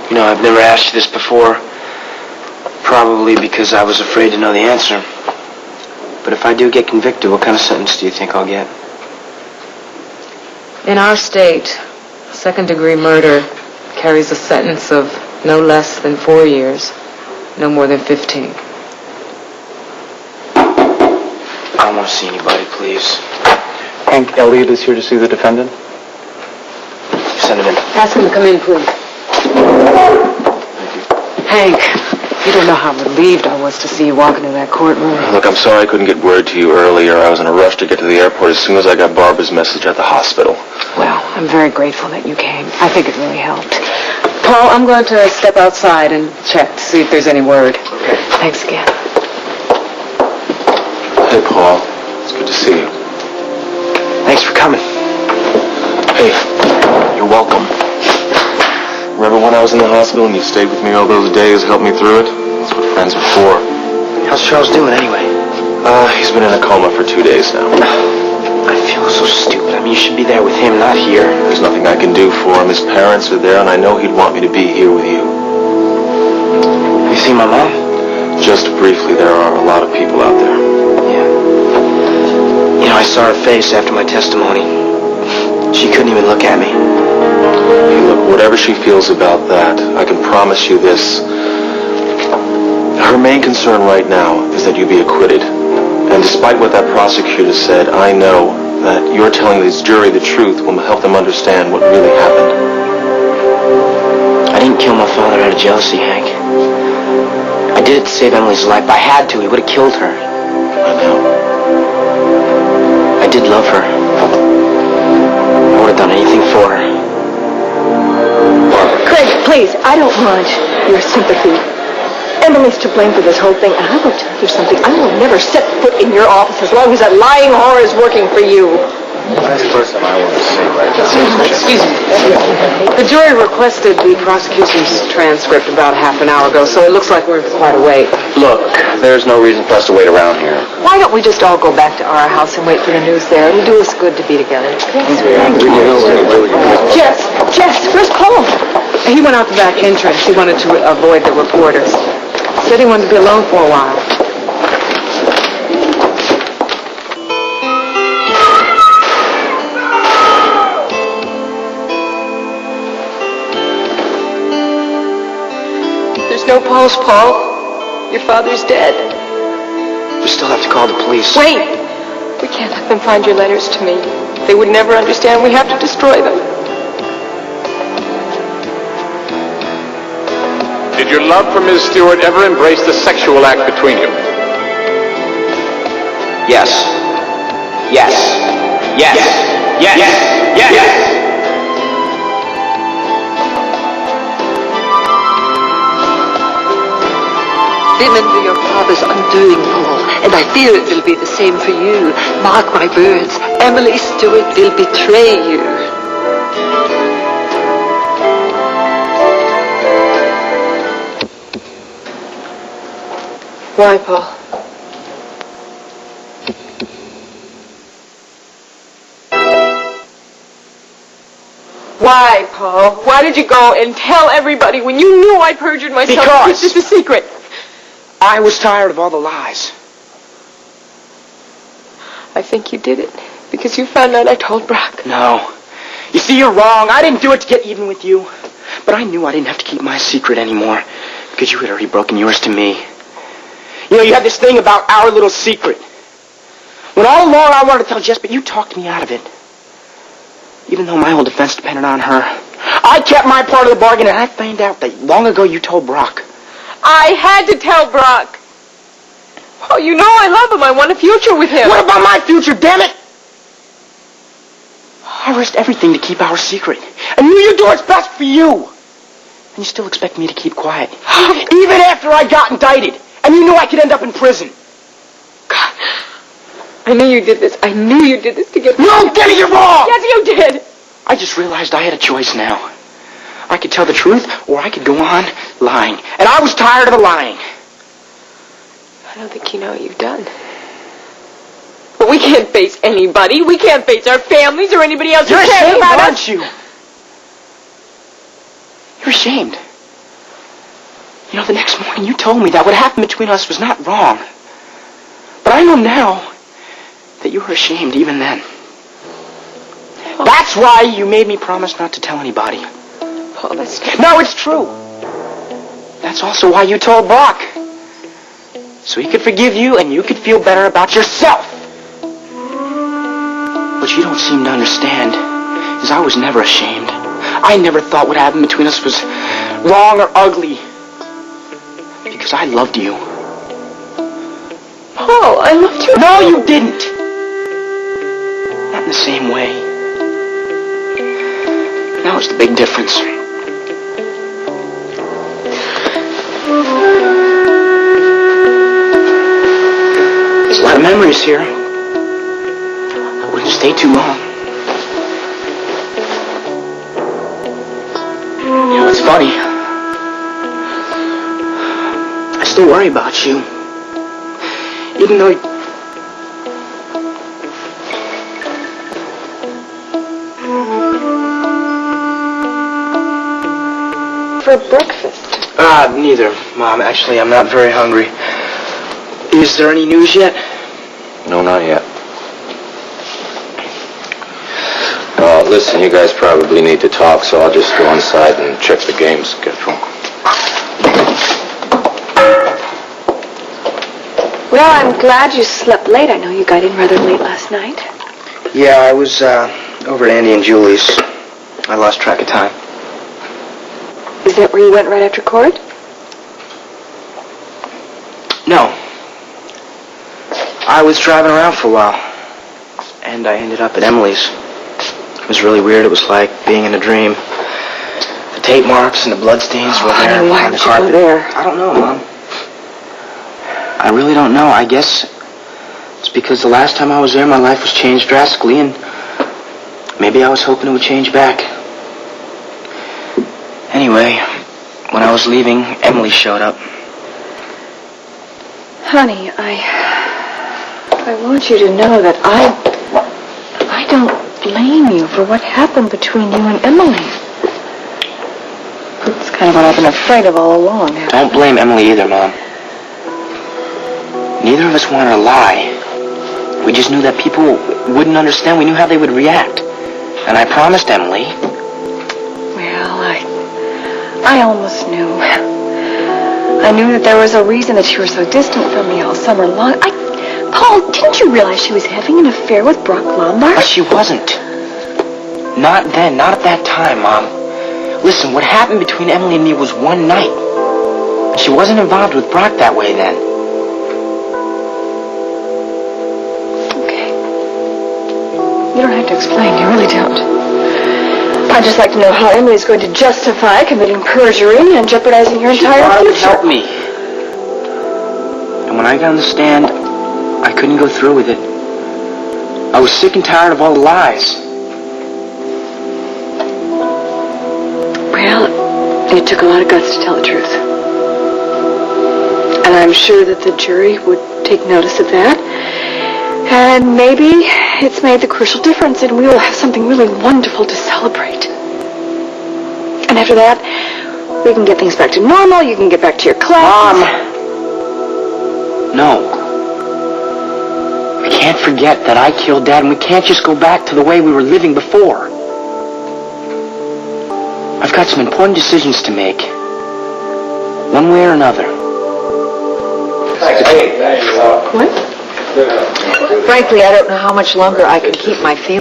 You know, I've never asked you this before, probably because I was afraid to know the answer. But if I do get convicted, what kind of sentence do you think I'll get? In our state, second-degree murder carries a sentence of no less than 4 years, no more than 15. I don't want to see anybody, please. Hank Elliott is here to see the defendant. Send him in. Ask him to come in, please. Hank, you don't know how relieved I was to see you walk into that courtroom. Look, I'm sorry I couldn't get word to you earlier. I was in a rush to get to the airport as soon as I got Barbara's message at the hospital. Well, I'm very grateful that you came. I think it really helped. Paul, I'm going to step outside and check to see if there's any word. Okay. Thanks again. Hey, Paul. It's good to see you. Thanks for coming. Hey, you're welcome. Remember when I was in the hospital and you stayed with me all those days, helped me through it? That's what friends are for. How's Charles doing anyway? He's been in a coma for 2 days now. I feel so stupid. I mean, you should be there with him, not here. There's nothing I can do for him. His parents are there, and I know he'd want me to be here with you. Have you seen my mom? Just briefly, there are a lot of people out there. Yeah. You know, I saw her face after my testimony. She couldn't even look at me. Hey, look, whatever she feels about that, I can promise you this. Her main concern right now is that you be acquitted. And despite what that prosecutor said, I know that you're telling this jury the truth will help them understand what really happened. I didn't kill my father out of jealousy, Hank. I did it to save Emily's life. I had to. He would have killed her. I know. I did love her. I would have done anything for her. Barbara. Craig, please, I don't want your sympathy. Emily's to blame for this whole thing, and I will tell you something. I will never set foot in your office as long as that lying whore is working for you. That's the first time I want to say right now. Excuse me. The jury requested the prosecution's transcript about half an hour ago, so it looks like we're in quite a wait. Look, there's no reason for us to wait around here. Why don't we just all go back to our house and wait for the news there? It'll do us good to be together. Jess, where's Paul? He went out the back entrance. He wanted to avoid the reporters. Said he wanted to be alone for a while. There's no pulse, Paul. Your father's dead. We still have to call the police. Wait! We can't let them find your letters to me. They would never understand. We have to destroy them. Did your love for Ms. Stewart ever embrace the sexual act between you? Yes. Yes. Yes. Yes. Yes. Yes. Women were your father's undoing, Paul, and I fear it will be the same for you. Mark my words, Emily Stewart will betray you. Why, Paul? Why, Paul? Why did you go and tell everybody when you knew I perjured myself? Because it's a secret. I was tired of all the lies. I think you did it because you found out I told Brock. No. You see, you're wrong. I didn't do it to get even with you. But I knew I didn't have to keep my secret anymore because you had already broken yours to me. You know, you had this thing about our little secret. When all along I wanted to tell Jess, but you talked me out of it. Even though my whole defense depended on her. I kept my part of the bargain, and I found out that long ago you told Brock. I had to tell Brock. Oh, you know I love him. I want a future with him. What about my future, damn it? I risked everything to keep our secret. I knew you'd do what's best for you. And you still expect me to keep quiet. Even after I got indicted. And you knew I could end up in prison. God, I knew you did this. I knew you did this to get... No, Denny, you're wrong! Yes, you did. I just realized I had a choice now. I could tell the truth, or I could go on lying. And I was tired of the lying. I don't think you know what you've done. But we can't face anybody. We can't face our families or anybody else who You're cares ashamed, about us. aren't you? You're ashamed. You know, the next morning you told me that what happened between us was not wrong. But I know now that you were ashamed even then. That's why you made me promise not to tell anybody. Paul, that's true. No, it's true. That's also why you told Brock. So he could forgive you and you could feel better about yourself. What you don't seem to understand is I was never ashamed. I never thought what happened between us was wrong or ugly. Because I loved you. Paul, I loved you. No, you didn't. Not in the same way. That was the big difference. There's a lot of memories here. I wouldn't stay too long. You know, it's funny. I still worry about you. Even though... For breakfast. Neither, Mom. Actually, I'm not very hungry. Is there any news yet? No, not yet. Listen, you guys probably need to talk, so I'll just go inside and check the game schedule. Well, I'm glad you slept late. I know you got in rather late last night. Yeah, I was over at Andy and Julie's. I lost track of time. Is that where you went right after court? No. I was driving around for a while, and I ended up at Emily's. It was really weird. It was like being in a dream. The tape marks and the bloodstains were there Honey, why on the did you go carpet. there? I don't know, Mom. I really don't know. I guess it's because the last time I was there, my life was changed drastically, and maybe I was hoping it would change back. Anyway, when I was leaving, Emily showed up. Honey, I want you to know that I don't blame you for what happened between you and Emily. It's kind of what I've been afraid of all along. Don't blame Emily either, Mom. Neither of us wanted to lie. We just knew that people wouldn't understand. We knew how they would react. And I promised Emily. Well, I almost knew. I knew that there was a reason that you were so distant from me all summer long. Paul, didn't you realize she was having an affair with Brock Lombard? But she wasn't. Not then, not at that time, Mom. Listen, what happened between Emily and me was one night. She wasn't involved with Brock that way then. Okay. You don't have to explain. You really don't. I'd just like to know how Emily's going to justify committing perjury and jeopardizing your entire She future. would help me. And when I got on the stand, I couldn't go through with it. I was sick and tired of all the lies. Well, it took a lot of guts to tell the truth. And I'm sure that the jury would take notice of that. And maybe it's made the crucial difference, and we will have something really wonderful to celebrate. And after that, we can get things back to normal. You can get back to your class. Mom! No. We can't forget that I killed Dad, and we can't just go back to the way we were living before. I've got some important decisions to make. One way or another. What? Frankly, I don't know how much longer I can keep my feelings.